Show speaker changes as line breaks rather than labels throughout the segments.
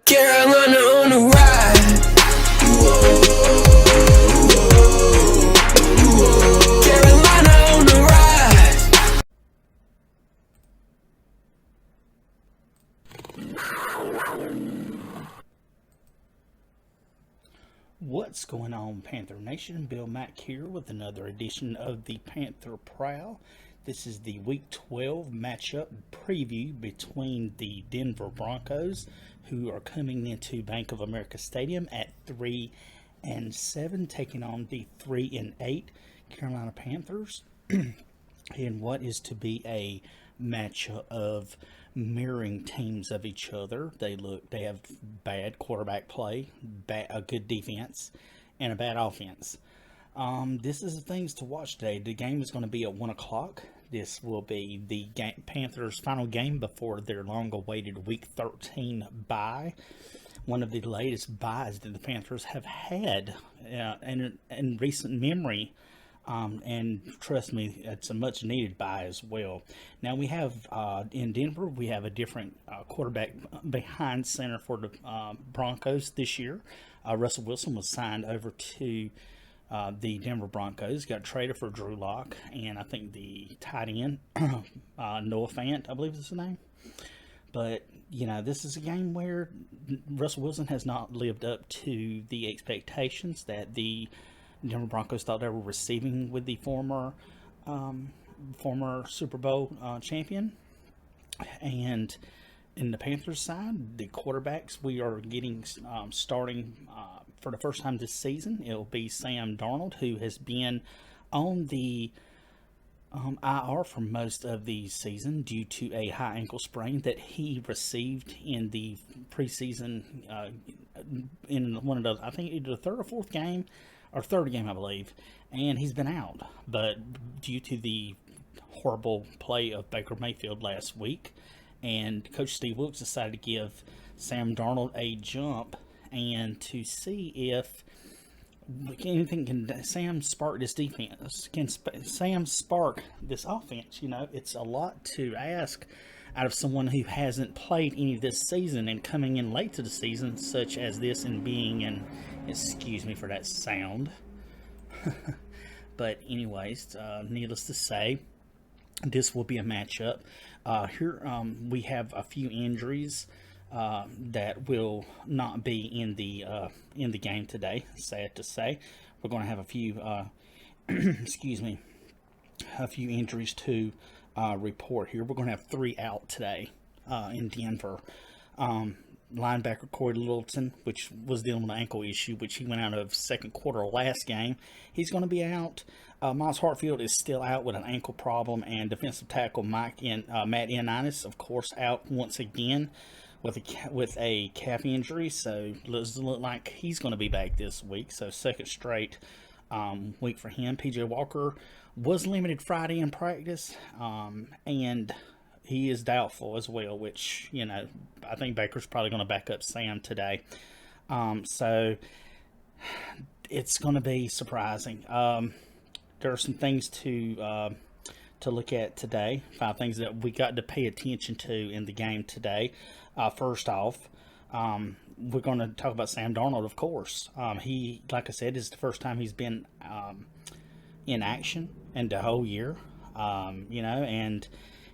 Carolina on the ride. Carolina on the rise.
What's going on, Panther Nation? Bill Mack here with another edition of the Panther Prowl. This is the Week 12 matchup preview between the Denver Broncos, who are coming into Bank of America Stadium at 3-7, taking on the 3-8 Carolina Panthers in what is to be a matchup of mirroring teams of each other. They have bad quarterback play, a good defense, and a bad offense. This is the things to watch today. The game is going to be at 1 o'clock. This will be the Panthers' final game before their long-awaited Week 13 bye. One of the latest byes that the Panthers have had in recent memory. And trust me, it's a much-needed bye as well. Now, we have, in Denver, we have a different quarterback behind center for the Broncos this year. Russell Wilson was signed over to the Denver Broncos, got traded for Drew Lock, and I think the tight end, Noah Fant, I believe is his name. But, you know, this is a game where Russell Wilson has not lived up to the expectations that the Denver Broncos thought they were receiving with the former Super Bowl champion. And in the Panthers side, the quarterbacks we are getting starting for the first time this season, it'll be Sam Darnold, who has been on the IR for most of the season due to a high ankle sprain that he received in the preseason in one of the, I think either the third or fourth game, or third game, I believe, and he's been out. But due to the horrible play of Baker Mayfield last week, and Coach Steve Wilks decided to give Sam Darnold a jump and to see if anything can Sam spark this defense. Can Sam spark this offense? You know, it's a lot to ask out of someone who hasn't played any this season and coming in late to the season, such as this, and being in, excuse me for that sound. But anyways, needless to say, this will be a matchup. Here we have a few injuries that will not be in the game today. Sad to say, we're going to have a few excuse me, a few injuries to report here. We're going to have 3 out today in Denver. Linebacker Corey Littleton, which was dealing with an ankle issue, which he went out of second quarter last game. He's going to be out. Miles Hartfield is still out with an ankle problem, and defensive tackle Matt Ioannidis, of course, out once again with a calf injury. So it doesn't look like he's going to be back this week. So second straight week for him. PJ Walker was limited Friday in practice, and he is doubtful as well, which, you know, I think Baker's probably going to back up Sam today. So it's going to be surprising. There are some things to look at today. 5 things that we got to pay attention to in the game today. First off, we're going to talk about Sam Darnold, of course. He, like I said, is the first time he's been in action in the whole year. You know, and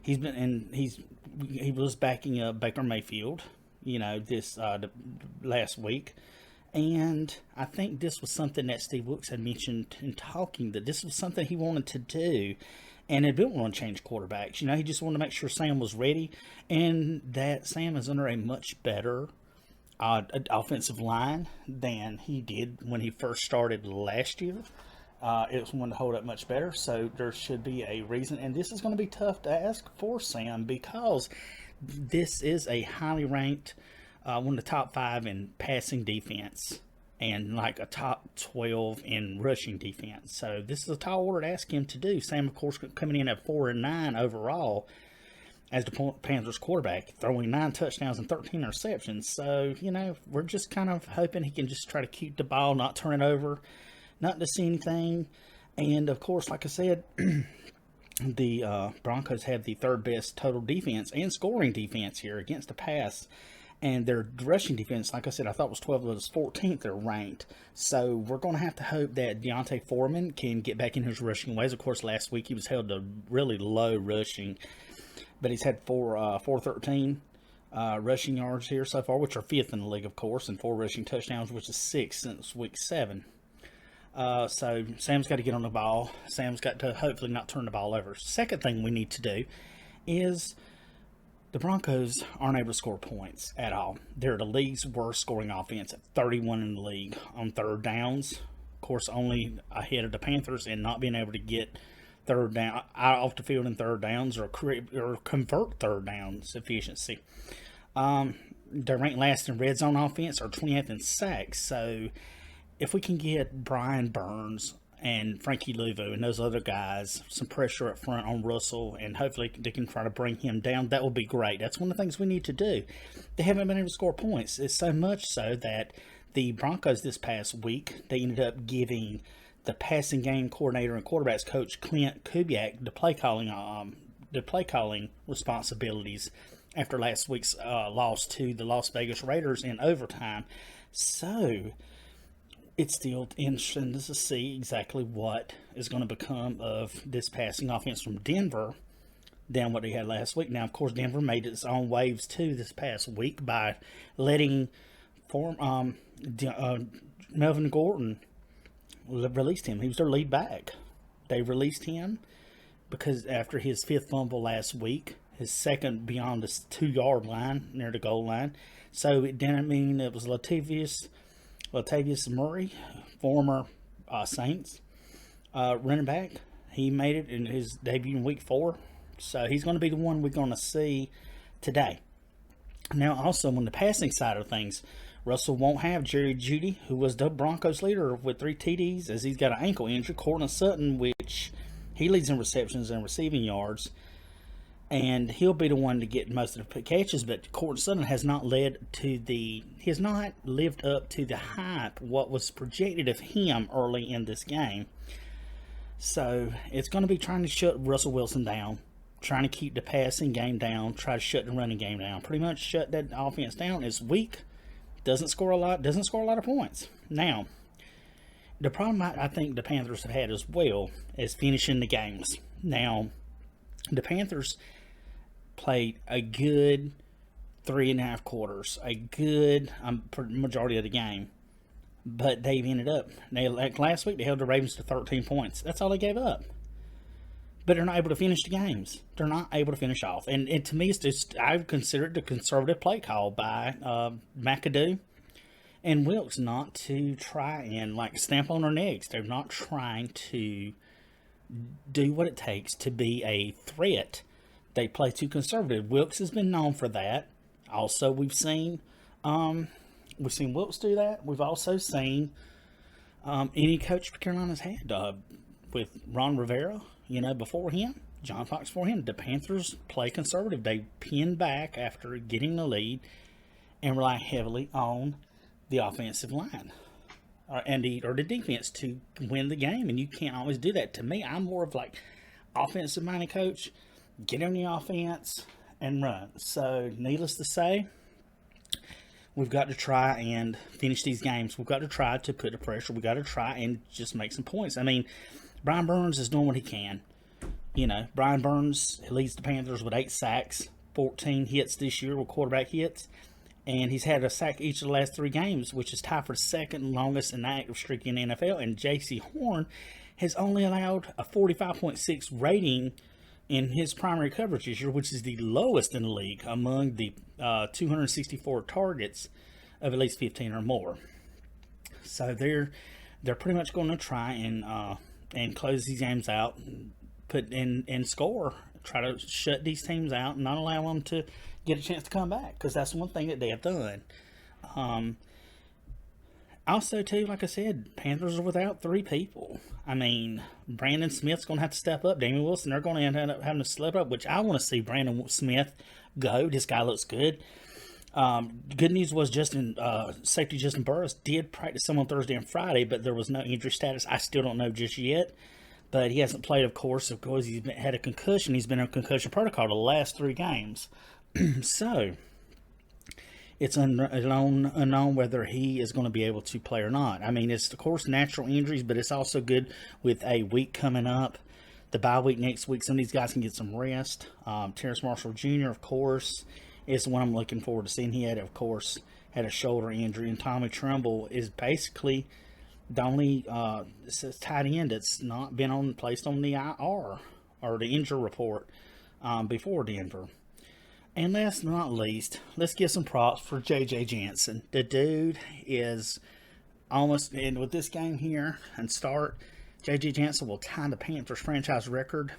he was backing up Baker Mayfield, you know, this last week. And I think this was something that Steve Wilks had mentioned in talking, that this was something he wanted to do, and he didn't want to change quarterbacks. You know, he just wanted to make sure Sam was ready, and that Sam is under a much better offensive line than he did when he first started last year. It was one to hold up much better, so there should be a reason. And this is going to be tough to ask for Sam, because this is a highly ranked, one of the top 5 in passing defense, and like a top 12 in rushing defense. So this is a tall order to ask him to do. Sam, of course, coming in at 4-9 overall as the Panthers quarterback, throwing 9 touchdowns and 13 interceptions. So, you know, we're just kind of hoping he can just try to keep the ball, not turn it over, not to see anything. And, of course, like I said, the Broncos have the 3rd best total defense and scoring defense here against the pass And their rushing defense, like I said, I thought was 12, but it was 14th they're ranked. So we're going to have to hope that Deontay Foreman can get back in his rushing ways. Of course, last week he was held to really low rushing, but he's had 413 rushing yards here so far, which are 5th in the league, of course, and 4 rushing touchdowns, which is 6th since week 7. So Sam's got to get on the ball. Sam's got to hopefully not turn the ball over. Second thing we need to do is the Broncos aren't able to score points at all. They're the league's worst scoring offense at 31 in the league on third downs. Of course, only ahead of the Panthers in not being able to get third down off the field in third downs or convert third downs efficiency. They're ranked last in red zone offense, or 20th in sacks. So if we can get Brian Burns and Frankie Louvu and those other guys some pressure up front on Russell, and hopefully they can try to bring him down, that will be great. That's one of the things we need to do. They haven't been able to score points. It's so much so that the Broncos this past week, they ended up giving the passing game coordinator and quarterbacks coach Clint Kubiak the play calling responsibilities after last week's loss to the Las Vegas Raiders in overtime. So it's still interesting to see exactly what is going to become of this passing offense from Denver than what they had last week. Now, of course, Denver made its own waves too this past week by letting Melvin Gordon released him. He was their lead back. They released him because after his 5th fumble last week, his second beyond the 2-yard line near the goal line. So it didn't mean it was Latavius Murray, former Saints running back. He made it in his debut in week 4. So he's going to be the one we're going to see today. Now, also on the passing side of things, Russell won't have Jerry Jeudy, who was the Broncos leader with 3 TDs, as he's got an ankle injury. Courtland Sutton, which he leads in receptions and receiving yards, and he'll be the one to get most of the catches. But Courtland Sutton has not lived up to the hype what was projected of him early in this game. So it's going to be trying to shut Russell Wilson down, trying to keep the passing game down, try to shut the running game down. Pretty much shut that offense down. It's weak. Doesn't score a lot of points. Now, the problem I think the Panthers have had as well is finishing the games. Now, the Panthers played a good 3.5 quarters, a good majority of the game, but they've ended up, like last week, they held the Ravens to 13 points. That's all they gave up. But they're not able to finish the games. They're not able to finish off. And to me, it's just, I would consider it a conservative play call by McAdoo and Wilkes not to try and stamp on their necks. They're not trying to do what it takes to be a threat. They play too conservative. Wilkes has been known for that. Also, we've seen Wilkes do that. We've also seen any coach Carolina's had with Ron Rivera. Before him, John Fox before him, the Panthers play conservative. They pin back after getting the lead and rely heavily on the offensive line or the defense to win the game. And you can't always do that. To me, I'm more of offensive-minded coach. Get on the offense and run. So, needless to say, we've got to try and finish these games. We've got to try to put the pressure. We've got to try and just make some points. I mean, Brian Burns is doing what he can. Brian Burns leads the Panthers with 8 sacks, 14 hits this year with quarterback hits, and he's had a sack each of the last 3 games, which is tied for second longest in the active streak in the NFL. And J.C. Horn has only allowed a 45.6 rating in his primary coverage this year, which is the lowest in the league among the 264 targets of at least 15 or more. So they're pretty much going to try and close these games out, put in and score, try to shut these teams out and not allow them to get a chance to come back, because that's one thing that they have done. Also, too, like I said, Panthers are without 3 people. I mean, Brandon Smith's going to have to step up. Damian Wilson, they're going to end up having to step up, which I want to see Brandon Smith go. This guy looks good. Good news was safety Justin Burris did practice some on Thursday and Friday, but there was no injury status. I still don't know just yet, but he hasn't played, of course, he's had a concussion. He's been on concussion protocol the last 3 games. So, it's unknown whether he is going to be able to play or not. I mean, it's of course natural injuries, but it's also good with a week coming up, the bye week next week. Some of these guys can get some rest. Terrace Marshall Jr., of course, is the one I'm looking forward to seeing. He had, of course, had a shoulder injury, and Tommy Tremble is basically the only tight end that's not been placed on the IR or the injury report before Denver. And last but not least, let's give some props for J.J. Jansen. The dude is almost, and with this game here and start, J.J. Jansen will tie the Panthers franchise record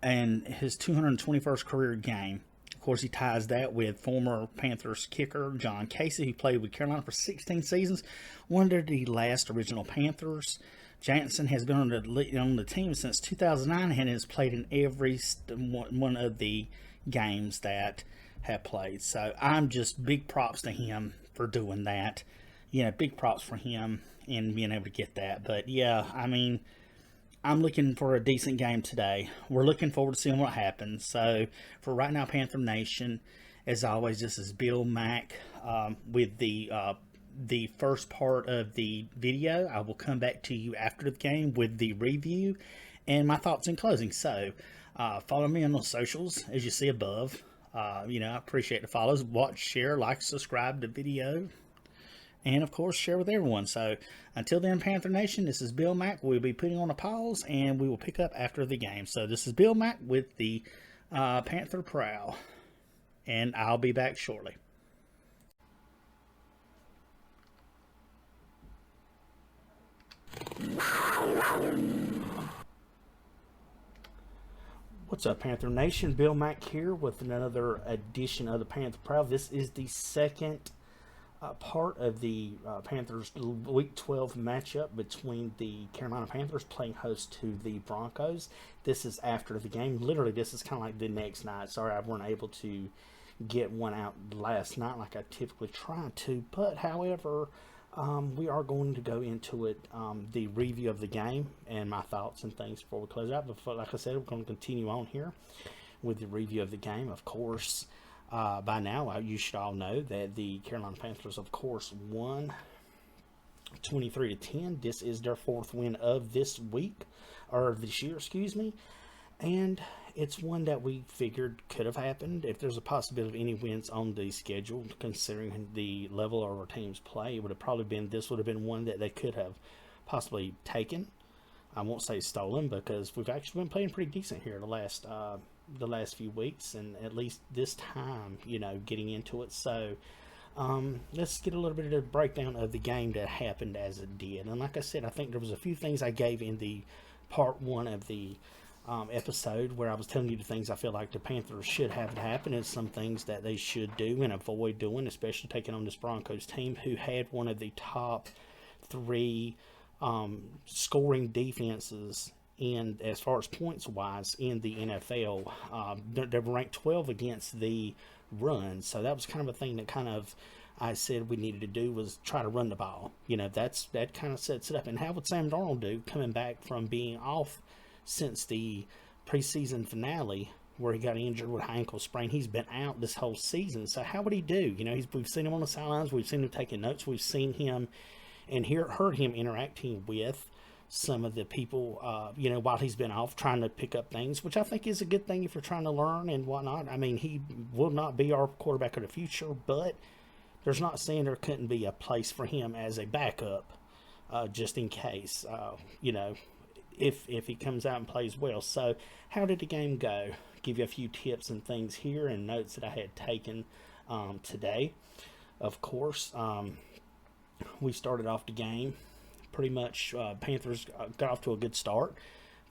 and his 221st career game. Of course, he ties that with former Panthers kicker John Casey, who played with Carolina for 16 seasons, one of the last original Panthers. Jansen has been on the team since 2009 and has played in every one of the games that have played. So I'm just big props to him for doing that. Big props for him in being able to get that. But yeah, I mean, I'm looking for a decent game today. We're looking forward to seeing what happens. So for right now, Panther Nation, as always, this is Bill Mack with the first part of the video. I will come back to you after the game with the review and my thoughts in closing. So follow me on the socials as you see above. I appreciate the follows. Watch, share, like, subscribe to the video, and of course share with everyone. So until then, Panther Nation, this is Bill Mack. We'll be putting on a pause and we will pick up after the game. So this is Bill Mack with the Panther Prowl, and I'll be back shortly. What's up, Panther Nation? Bill Mack here with another edition of the Panther Prowl. This is the second part of the Panthers Week 12 matchup between the Carolina Panthers playing host to the Broncos. This is after the game. Literally, this is kind of like the next night. Sorry I weren't able to get one out last night like I typically try to. But, however, we are going to go into it, the review of the game and my thoughts and things before we close out. But like I said, we're going to continue on here with the review of the game. Of course, by now you should all know that the Carolina Panthers, of course, won 23-10. This is their fourth win of this week, or this year, excuse me. And it's one that we figured could have happened. If there's a possibility of any wins on the schedule, considering the level of our team's play, it would have probably been, this would have been one that they could have possibly taken. I won't say stolen, because we've actually been playing pretty decent here the last few weeks, and at least this time, getting into it. So let's get a little bit of the breakdown of the game that happened as it did. And like I said, I think there was a few things I gave in the part one of the episode where I was telling you the things I feel like the Panthers should have happen, and some things that they should do and avoid doing, especially taking on this Broncos team who had one of the top three scoring defenses in, as far as points wise, in the NFL. They're ranked 12 against the run, so that was kind of a thing that I said we needed to do, was try to run the ball. That kind of sets it up. And how would Sam Darnold do coming back from being off since the preseason finale where he got injured with high ankle sprain? He's been out this whole season. So how would he do? We've seen him on the sidelines. We've seen him taking notes. We've seen him and heard him interacting with some of the people, while he's been off, trying to pick up things, which I think is a good thing if you're trying to learn and whatnot. I mean, he will not be our quarterback of the future, but there's not saying there couldn't be a place for him as a backup, just in case, if he comes out and plays well. So how did the game go? Give you a few tips and things here and notes that I had taken today. Of course, we started off the game pretty much. Panthers got off to a good start.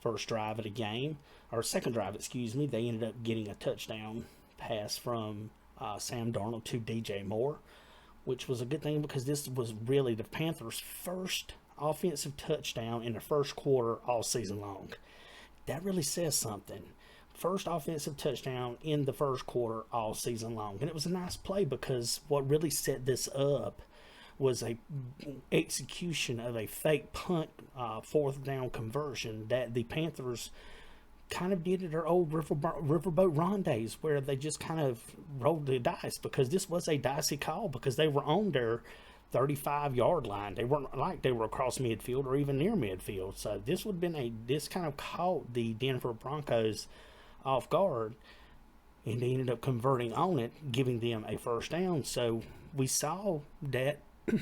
First drive of the game, or second drive, excuse me, they ended up getting a touchdown pass from Sam Darnold to DJ Moore, which was a good thing because this was really the Panthers' first offensive touchdown in the first quarter all season long. That really says something. First offensive touchdown in the first quarter all season long. And it was a nice play because what really set this up was a execution of a fake punt fourth down conversion that the Panthers kind of did at our old riverboat Ron days, where they just kind of rolled the dice, because this was a dicey call, because they were on their 35-yard line. They weren't like they were across midfield or even near midfield. So this would have been this kind of caught the Denver Broncos off guard, and they ended up converting on it, giving them a first down. So we saw that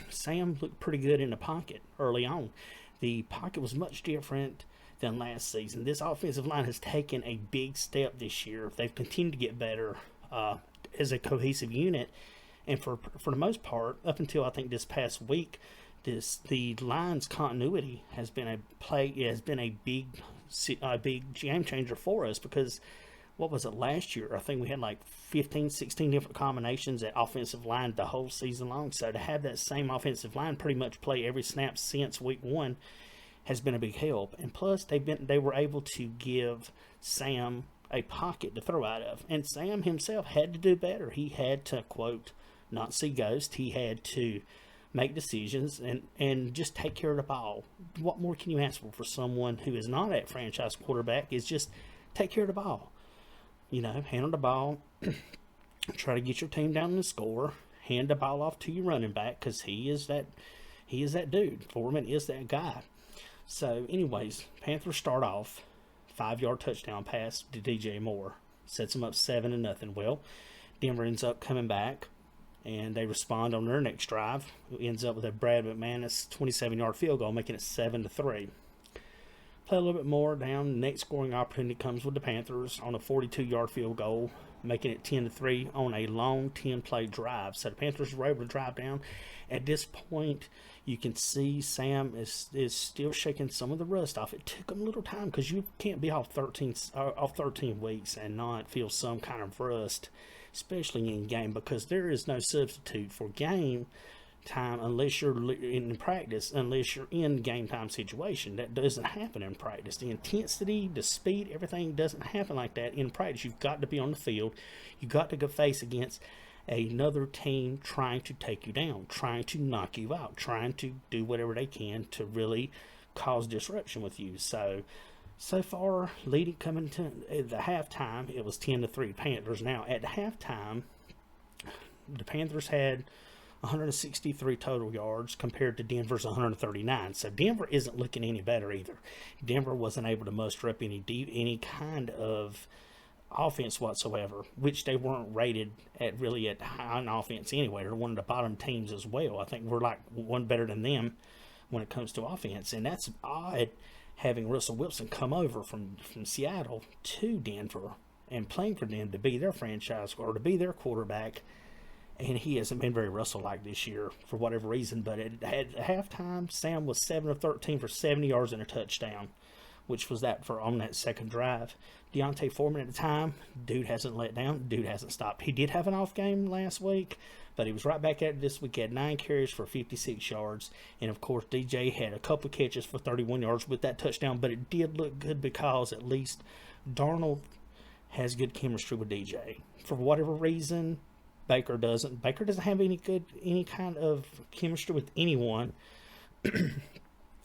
Sam looked pretty good in the pocket early on. The pocket was much different than last season. This offensive line has taken a big step this year. They've continued to get better as a cohesive unit, and for the most part, up until I think this past week, the line's continuity has been a big game changer for us, because what was it last year? I think we had like 15, 16 different combinations at offensive line the whole season long. So to have that same offensive line pretty much play every snap since week 1 has been a big help. And plus, they were able to give Sam a pocket to throw out of. And Sam himself had to do better. He had to, quote, not see ghosts. He had to make decisions and just take care of the ball. What more can you ask for someone who is not a franchise quarterback? Is just take care of the ball. Handle the ball, try to get your team down and score, hand the ball off to your running back, because he is that dude. Foreman is that guy. So, anyways, Panthers start off 5-yard touchdown pass to DJ Moore, sets them up 7-0. Well, Denver ends up coming back, and they respond on their next drive. It ends up with a Brad McManus 27-yard field goal, making it 7-3. Play a little bit more down. The next scoring opportunity comes with the Panthers on a 42-yard field goal, making it 10-3 on a long 10-play drive. So the Panthers were able to drive down. At this point, you can see Sam is still shaking some of the rust off. It took him a little time, because you can't be off 13 weeks and not feel some kind of rust, especially in game, because there is no substitute for game time unless you're in practice, unless you're in game time situation. That doesn't happen in practice. The intensity, the speed, everything doesn't happen like that in practice. You've got to be on the field. You've got to go face against another team trying to take you down, trying to knock you out, trying to do whatever they can to really cause disruption with you. So far, coming to the halftime, it was 10-3 Panthers. Now, at the halftime, the Panthers had 163 total yards compared to Denver's 139. So Denver isn't looking any better either. Denver wasn't able to muster up any kind of offense whatsoever, which they weren't rated at high on offense anyway. They're one of the bottom teams as well. I think we're like one better than them when it comes to offense, and that's odd, having Russell Wilson come over from Seattle to Denver and playing for them to be their franchise or to be their quarterback. And he hasn't been very Russell-like this year for whatever reason. But at halftime, Sam was 7 of 13 for 70 yards and a touchdown, which was on that second drive. Deontay Foreman at the time, dude hasn't let down. Dude hasn't stopped. He did have an off game last week, but he was right back at it this week. He had 9 carries for 56 yards. And, of course, DJ had a couple of catches for 31 yards with that touchdown. But it did look good, because at least Darnold has good chemistry with DJ. For whatever reason, Baker doesn't. Baker doesn't have any kind of chemistry with anyone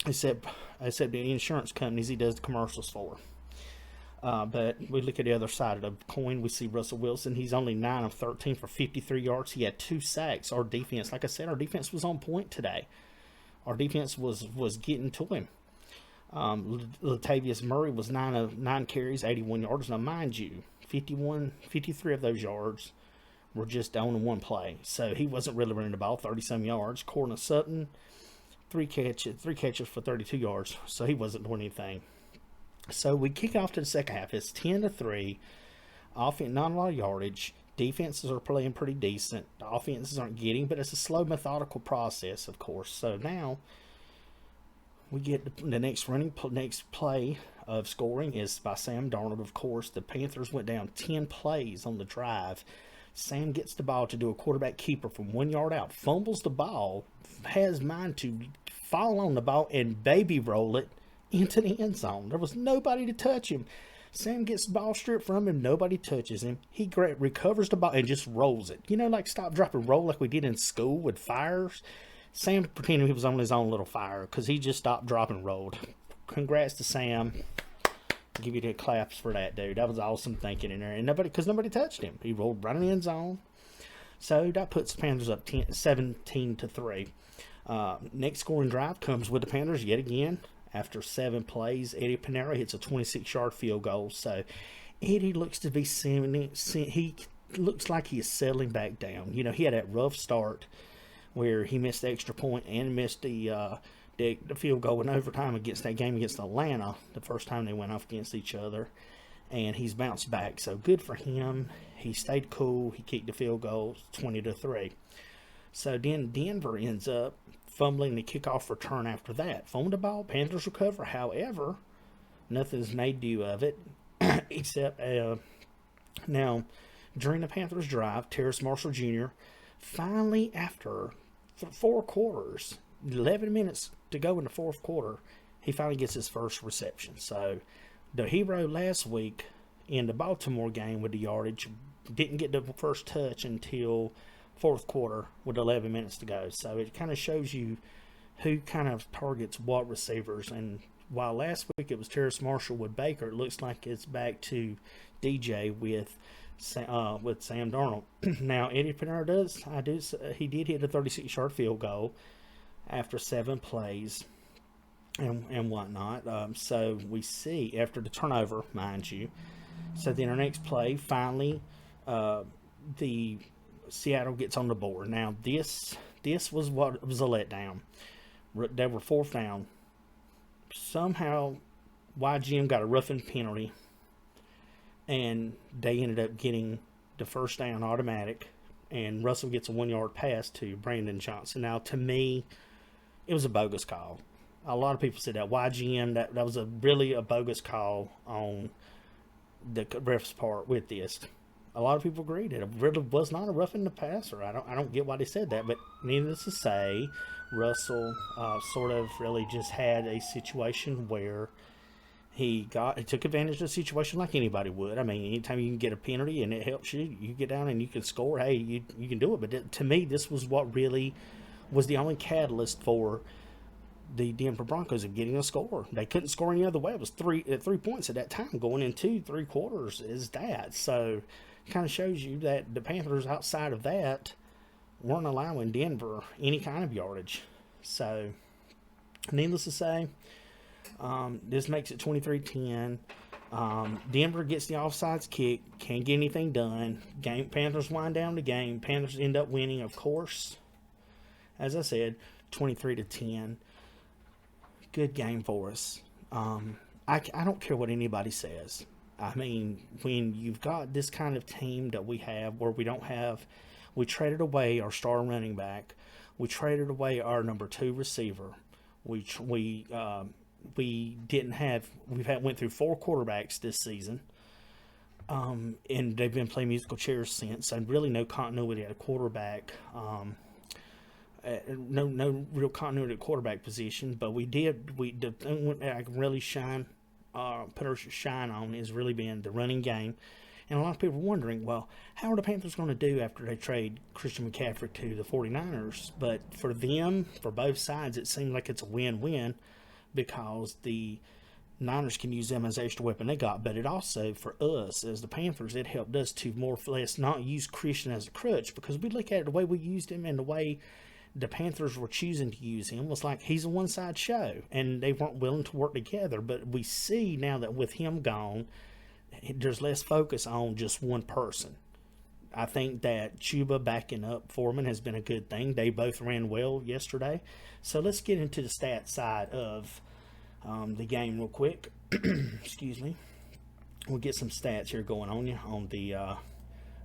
except the insurance companies he does the commercials for. But we look at the other side of the coin. We see Russell Wilson. He's only 9 of 13 for 53 yards. He had 2 sacks. Our defense, like I said, our defense was on point today. Our defense was getting to him. Latavius Murray was 9 carries, 81 yards. Now, mind you, 53 of those yards were just on in one play. So he wasn't really running the ball, 30-some yards. Cortland Sutton, 3 catches for 32 yards. So he wasn't doing anything. So we kick off to the second half. It's 10-3. Offense, not a lot of yardage. Defenses are playing pretty decent. The offenses aren't getting, but it's a slow, methodical process, of course. So now we get the next play of scoring is by Sam Darnold, of course. The Panthers went down 10 plays on the drive. Sam gets the ball to do a quarterback keeper from 1 yard out, fumbles the ball, has mind to fall on the ball and baby roll it into the end zone. There was nobody to touch him. Sam gets the ball stripped from him. Nobody touches him. He recovers the ball and just rolls it. Like stop, drop, and roll like we did in school with fires. Sam pretended he was on his own little fire because he just stopped, drop, and rolled. Congrats to Sam. Give you the claps for that, dude. That was awesome thinking in there. And because nobody touched him. He rolled right in the end zone. So that puts the Panthers up 17-3. Next scoring drive comes with the Panthers yet again. After 7 plays, Eddie Pinero hits a 26-yard field goal. So Eddie looks to be he looks like he is settling back down. You know, he had that rough start where he missed the extra point and missed the field goal in overtime against that game against Atlanta, the first time they went off against each other. And he's bounced back. So good for him. He stayed cool. He kicked the field goal 20-3. So then Denver ends up fumbling the kickoff return after that. Fumbled the ball. Panthers recover. However, nothing's made due of it except now during the Panthers drive, Terrace Marshall Jr. finally, after 4 quarters, 11 minutes to go in the fourth quarter, he finally gets his first reception. So the hero last week in the Baltimore game with the yardage didn't get the first touch until fourth quarter with 11 minutes to go. So it kind of shows you who kind of targets what receivers. And while last week it was Terrace Marshall with Baker, it looks like it's back to DJ with Sam Darnold. Now Eddie Pinero he did hit a 36-yard field goal after 7 plays and whatnot. So we see after the turnover, mind you. So then our next play, finally, the Seattle gets on the board. Now this was what was a letdown. They were 4th down. Somehow YGM got a roughing penalty, and they ended up getting the first down automatic, and Russell gets a 1-yard pass to Brandon Johnson. Now, to me, it was a bogus call. A lot of people said that YGM, that was really a bogus call on the ref's part with this. A lot of people agreed it really was not a roughing the passer. I don't get why they said that, but needless to say, Russell sort of really just had a situation where he took advantage of the situation like anybody would. I mean, anytime you can get a penalty and it helps you, you get down and you can score, hey, you can do it. But to me, this was what really was the only catalyst for the Denver Broncos of getting a score. They couldn't score any other way. It was 3 points at that time. Going into 3 quarters is that. So it kind of shows you that the Panthers outside of that weren't allowing Denver any kind of yardage. So needless to say, this makes it 23-10. Denver gets the offsides kick. Can't get anything done. Panthers wind down the game. Panthers end up winning, of course. As I said, 23-10. Good game for us. I don't care what anybody says. I mean, when you've got this kind of team that we have, where we traded away our star running back, we traded away our number 2 receiver. We went through 4 quarterbacks this season, and they've been playing musical chairs since. And really, no continuity at a quarterback. No real continuity at quarterback position, but I can really put our shine on has really been the running game. And a lot of people are wondering, well, how are the Panthers going to do after they trade Christian McCaffrey to the 49ers? But for them, for both sides, it seems like it's a win-win, because the Niners can use them as the extra weapon they got, but it also, for us as the Panthers, it helped us to more or less not use Christian as a crutch, because we look at it the way we used him and the way the Panthers were choosing to use him was like he's a one-side show, and they weren't willing to work together. But we see now that with him gone, there's less focus on just one person. I think that Chuba backing up Foreman has been a good thing. They both ran well yesterday. So let's get into the stat side of the game real quick. Excuse me. We'll get some stats here going on the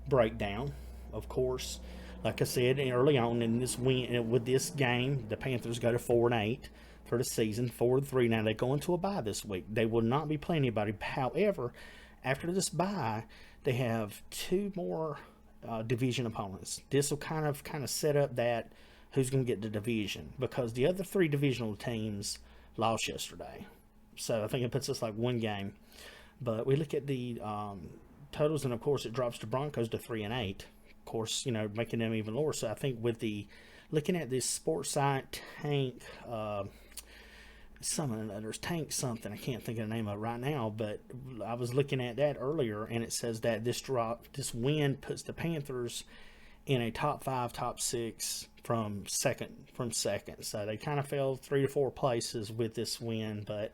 breakdown. Of course, like I said early on in this with this game, the Panthers go to 4-8 for the season, 4-3. Now they go into a bye this week. They will not be playing anybody. However, after this bye, they have 2 more division opponents. This will kind of set up that who's going to get the division, because the other 3 divisional teams lost yesterday. So I think it puts us like 1 game. But we look at the totals, and of course it drops the Broncos to 3-8. Of course, making them even lower. So I think with looking at this sports site tank some of others, Tank something. I can't think of the name of it right now, but I was looking at that earlier, and it says that this win puts the Panthers in a top 5, top 6 from second. So they kind of fell 3 to 4 places with this win, but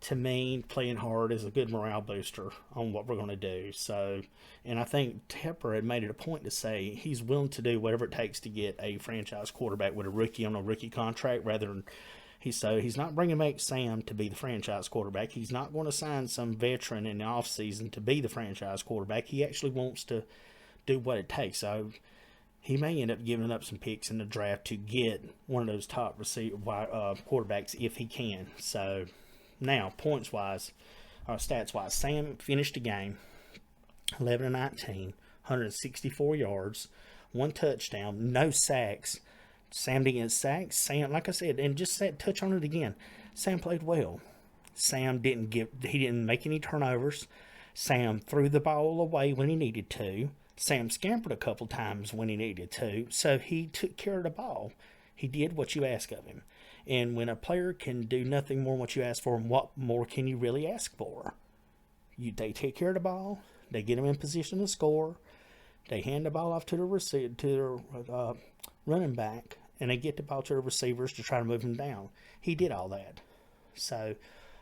to me, playing hard is a good morale booster on what we're going to do. So, and I think Tepper had made it a point to say he's willing to do whatever it takes to get a franchise quarterback with a rookie on a rookie contract rather than he's not bringing back Sam to be the franchise quarterback. He's not going to sign some veteran in the offseason to be the franchise quarterback. He actually wants to do what it takes. So he may end up giving up some picks in the draft to get one of those top quarterbacks if he can. So now, points-wise, or stats-wise, Sam finished the game 11-19, 164 yards, 1 touchdown, no sacks. Sam didn't get sacks. Sam, like I said, and just touch on it again, Sam played well. Sam didn't make any turnovers. Sam threw the ball away when he needed to. Sam scampered a couple times when he needed to. So he took care of the ball. He did what you ask of him. And when a player can do nothing more than what you ask for him, what more can you really ask for? They take care of the ball. They get him in position to score. They hand the ball off to the running back, and they get the ball to the receivers to try to move him down. He did all that. So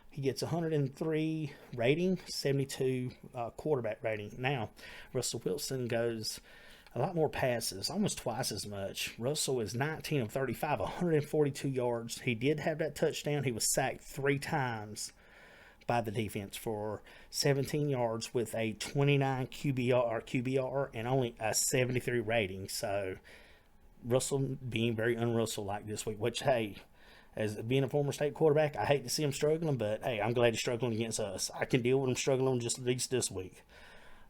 he gets 103 rating, 72 quarterback rating. Now, Russell Wilson goes a lot more passes, almost twice as much. Russell is 19 of 35, 142 yards. He did have that touchdown. He was sacked 3 times by the defense for 17 yards with a 29 QBR and only a 73 rating. So Russell being very un-Russell-like this week, which, hey, as being a former state quarterback, I hate to see him struggling, but, hey, I'm glad he's struggling against us. I can deal with him struggling just at least this week.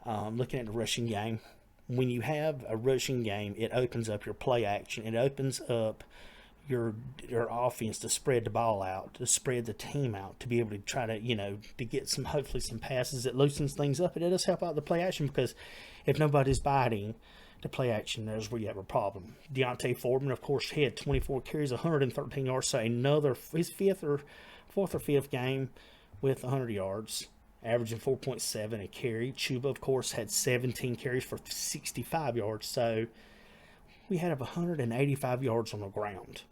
Looking at the rushing game, when you have a rushing game, it opens up your play action. It opens up your offense to spread the ball out, to spread the team out, to be able to try to, to get hopefully some passes. It loosens things up, and it does help out the play action because if nobody's biting the play action, there's where you have a problem. Deontay Foreman, of course, he had 24 carries, 113 yards, so his fourth or fifth game with 100 yards. Averaging 4.7 a carry. Chuba, of course, had 17 carries for 65 yards. So we had 185 yards on the ground.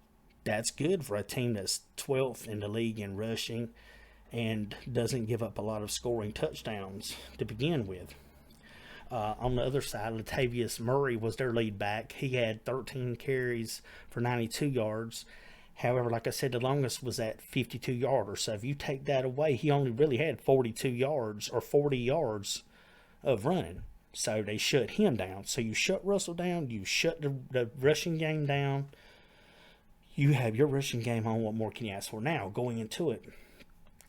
That's good for a team that's 12th in the league in rushing and doesn't give up a lot of scoring touchdowns to begin with. On the other side, Latavius Murray was their lead back. He had 13 carries for 92 yards. However, like I said, the longest was at 52 yards. So if you take that away, he only really had 42 yards or 40 yards of running. So they shut him down. So you shut Russell down. You shut the rushing game down. You have your rushing game on. What more can you ask for? Now, going into it,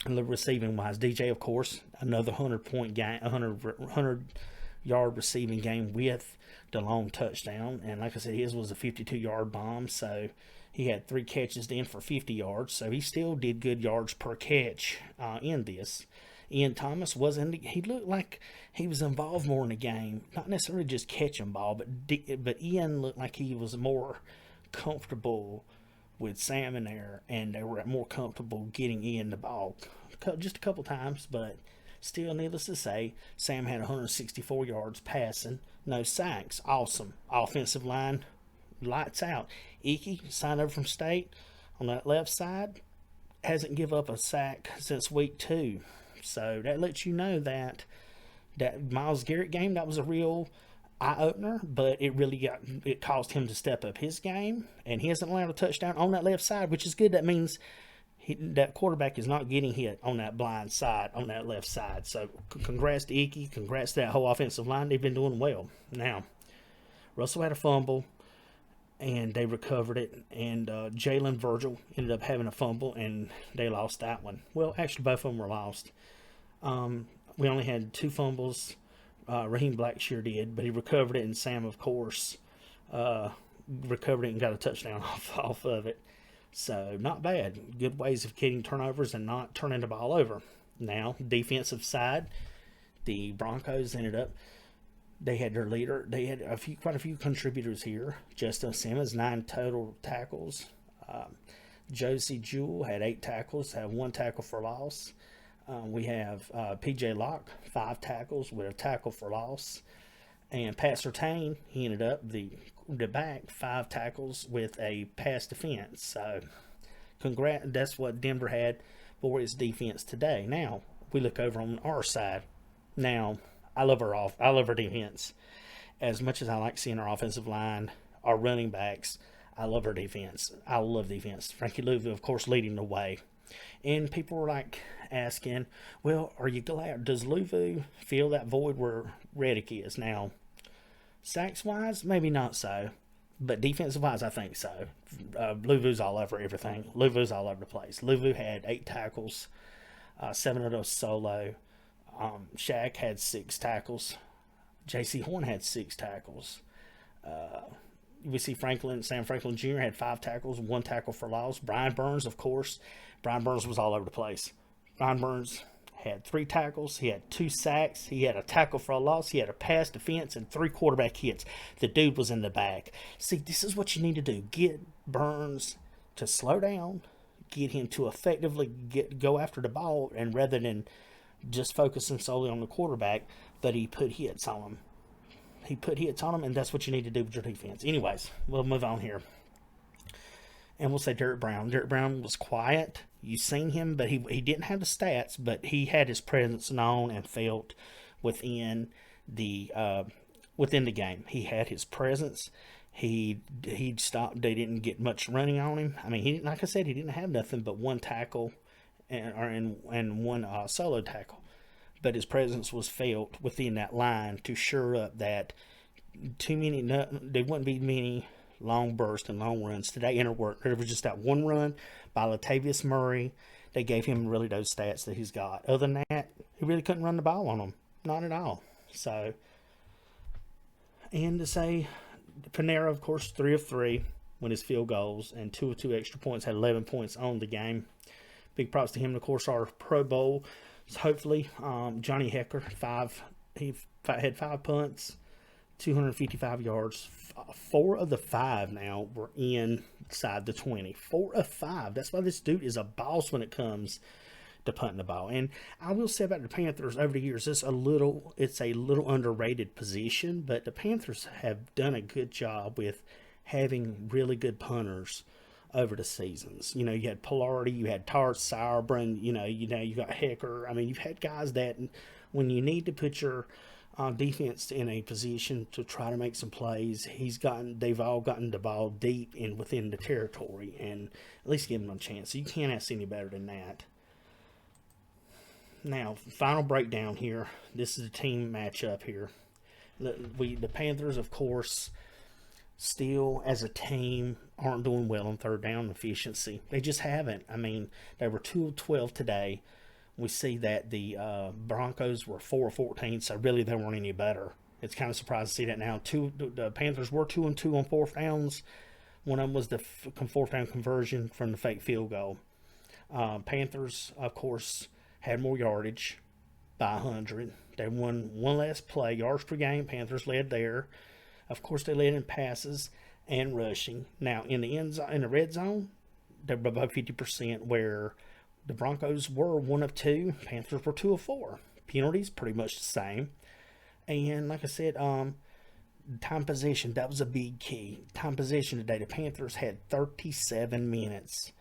the receiving wise, DJ, of course, another 100-point game, 100-yard receiving game with the long touchdown. And like I said, his was a 52-yard bomb. So he had 3 catches then for 50 yards, so he still did good yards per catch in this. Ian Thomas he looked like he was involved more in the game, not necessarily just catching ball, but Ian looked like he was more comfortable with Sam in there, and they were more comfortable getting Ian the ball just a couple times, but still, needless to say, Sam had 164 yards passing, no sacks. Awesome. Offensive line, lights out. Icky, signed over from state on that left side, hasn't given up a sack since week 2. So that lets you know that Myles Garrett game, that was a real eye-opener, but it caused him to step up his game, and he hasn't allowed a touchdown on that left side, which is good. That means that quarterback is not getting hit on that blind side, on that left side. So congrats to Icky, congrats to that whole offensive line. They've been doing well. Now, Russell had a fumble, and they recovered it, and Jalen Virgil ended up having a fumble, and they lost that one. Well, actually, both of them were lost. We only had 2 fumbles. Raheem Blackshear did, but he recovered it, and Sam, of course, recovered it and got a touchdown off of it. So, not bad. Good ways of getting turnovers and not turning the ball over. Now, defensive side, the Broncos ended up, they had their leader. They had quite a few contributors here. Justin Simmons, 9 total tackles. Josie Jewell had 8 tackles, had 1 tackle for loss. We have PJ Locke, 5 tackles with a tackle for loss. And Pat Surtain, he ended up the back, 5 tackles with a pass defense. So, that's what Denver had for its defense today. Now, we look over on our side. Now, I love our defense. As much as I like seeing our offensive line, our running backs, I love our defense. I love defense. Frankie Louisville, of course, leading the way. And people were like asking, well, are you glad? Does Louisville fill that void where Reddick is? Now, sacks-wise, maybe not so. But defensive-wise, I think so. Louisville's all over everything. Louisville's all over the place. Louisville had 8 tackles, 7 of those solo. Shaq had 6 tackles. J.C. Horn had 6 tackles. We see Sam Franklin Jr. had 5 tackles, 1 tackle for loss. Brian Burns, of course. Brian Burns was all over the place. Brian Burns had 3 tackles. He had 2 sacks. He had a tackle for a loss. He had a pass defense and 3 quarterback hits. The dude was in the back. See, this is what you need to do. Get Burns to slow down. Get him to effectively go after the ball, and rather than just focusing solely on the quarterback, but he put hits on him. And that's what you need to do with your defense. Anyways, we'll move on here. And we'll say Derek Brown. Derek Brown was quiet. You seen him, but he didn't have the stats, but he had his presence known and felt within the game. He had his presence. He stopped. They didn't get much running on him. I mean, he didn't, like I said, he didn't have nothing but 1 tackle and 1 solo tackle. But his presence was felt within that line to shore up that there wouldn't be many long bursts and long runs today. There was just that 1 run by Latavius Murray. They gave him really those stats that he's got. Other than that, he really couldn't run the ball on them. Not at all. So, and to say, Panera, of course, 3 of 3 with his field goals, and 2 of 2 extra points, had 11 points on the game. Big props to him. And of course, our Pro Bowl, hopefully, Johnny Hecker, he had 5 punts, 255 yards. 4 of the 5 now were inside the 20. 4 of 5. That's why this dude is a boss when it comes to punting the ball. And I will say about the Panthers over the years, it's a little underrated position, but the Panthers have done a good job with having really good punters over the seasons. You had Polardi, you had Tart Sauerbrunn, you got Hecker. I mean, you've had guys that when you need to put your defense in a position to try to make some plays, they've all gotten the ball deep and within the territory and at least give them a chance. So you can't ask any better than that. Now, final breakdown here. This is a team matchup here. The Panthers, of course, still, as a team, aren't doing well on third down efficiency. They just haven't. I mean, they were 2 of 12 today. We see that the Broncos were 4 of 14, so really they weren't any better. It's kind of surprising to see that now. The Panthers were 2 and 2 on 4th downs. One of them was the 4th down conversion from the fake field goal. Panthers, of course, had more yardage by 100. They won 1 less play, yards per game. Panthers led there. Of course, they led in passes and rushing. Now, in the red zone, they were above 50%, where the Broncos were 1 of 2. Panthers were 2 of 4. Penalties, pretty much the same. And like I said, time possession, that was a big key. Time possession today, the Panthers had 37 minutes,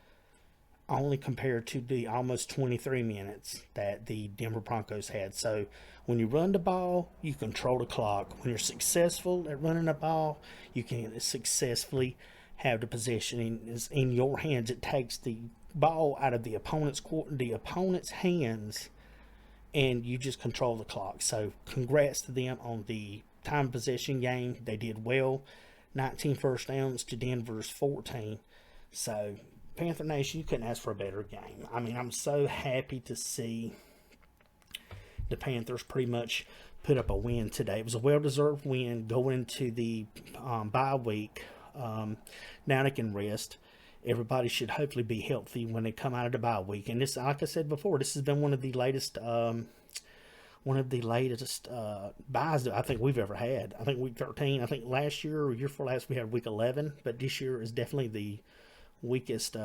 only compared to the almost 23 minutes that the Denver Broncos had. So when you run the ball, you control the clock. When you're successful at running the ball, you can successfully have the possession in your hands. It takes the ball out of the opponent's hands, and you just control the clock. So congrats to them on the time possession game. They did well. 19 first downs to Denver's 14. So Panther Nation, you couldn't ask for a better game. I mean, I'm so happy to see the Panthers pretty much put up a win today. It was a well-deserved win going into the bye week. Now they can rest. Everybody should hopefully be healthy when they come out of the bye week. And this, like I said before, this has been one of the latest buys that I think we've ever had. I think week 13. I think last year or year before last we had week 11, but this year is definitely the weakest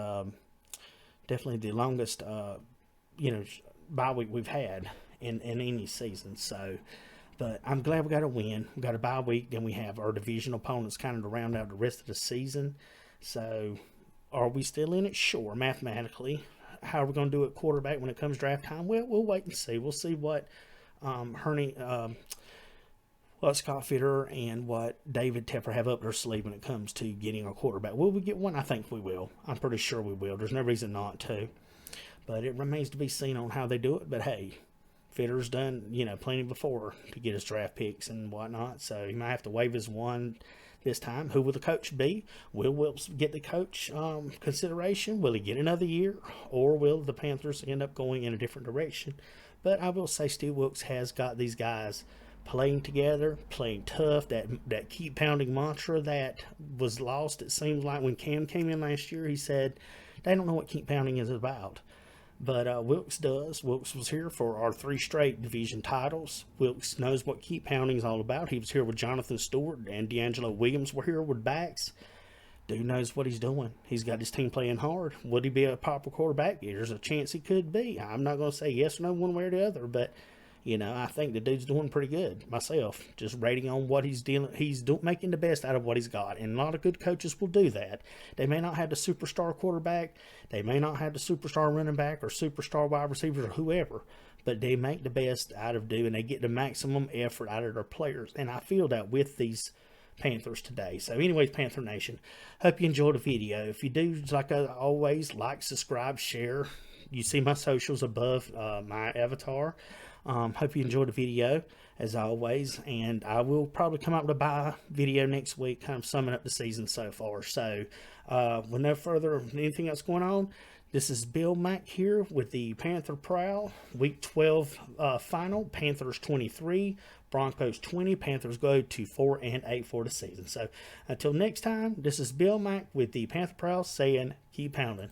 Definitely the longest, bye week we've had in any season. So, but I'm glad we got a win. We got a bye week, then we have our division opponents kind of to round out the rest of the season. So, are we still in it? Sure, mathematically. How are we going to do it quarterback when it comes draft time? Well, we'll wait and see. We'll see what Scott Fitter and what David Tepper have up their sleeve when it comes to getting a quarterback. Will we get one? I think we will. I'm pretty sure we will. There's no reason not to. But it remains to be seen on how they do it. But hey, Fitter's done, plenty before to get his draft picks and whatnot. So he might have to waive his one this time. Who will the coach be? Will Wilkes get the coach consideration? Will he get another year? Or will the Panthers end up going in a different direction? But I will say Steve Wilkes has got these guys playing together, playing tough, that keep pounding mantra that was lost. It seems like when Cam came in last year, he said they don't know what keep pounding is about. But Wilkes does. Wilkes was here for our 3 straight division titles. Wilkes knows what keep pounding is all about. He was here with Jonathan Stewart, and D'Angelo Williams were here with backs. Dude knows what he's doing. He's got his team playing hard. Would he be a proper quarterback? There's a chance he could be. I'm not going to say yes or no one way or the other, but I think the dude's doing pretty good myself. Just rating on what he's dealing. He's making the best out of what he's got. And a lot of good coaches will do that. They may not have the superstar quarterback. They may not have the superstar running back or superstar wide receivers or whoever. But they make the best out of and they get the maximum effort out of their players. And I feel that with these Panthers today. So anyways, Panther Nation, hope you enjoyed the video. If you do, like I always, like, subscribe, share. You see my socials above my avatar. Hope you enjoyed the video, as always, and I will probably come out with a bye video next week, kind of summing up the season so far. So, with no further anything else going on, this is Bill Mack here with the Panther Prowl Week 12 final. Panthers 23, Broncos 20. Panthers go to 4-8 for the season. So, until next time, this is Bill Mack with the Panther Prowl saying, keep pounding.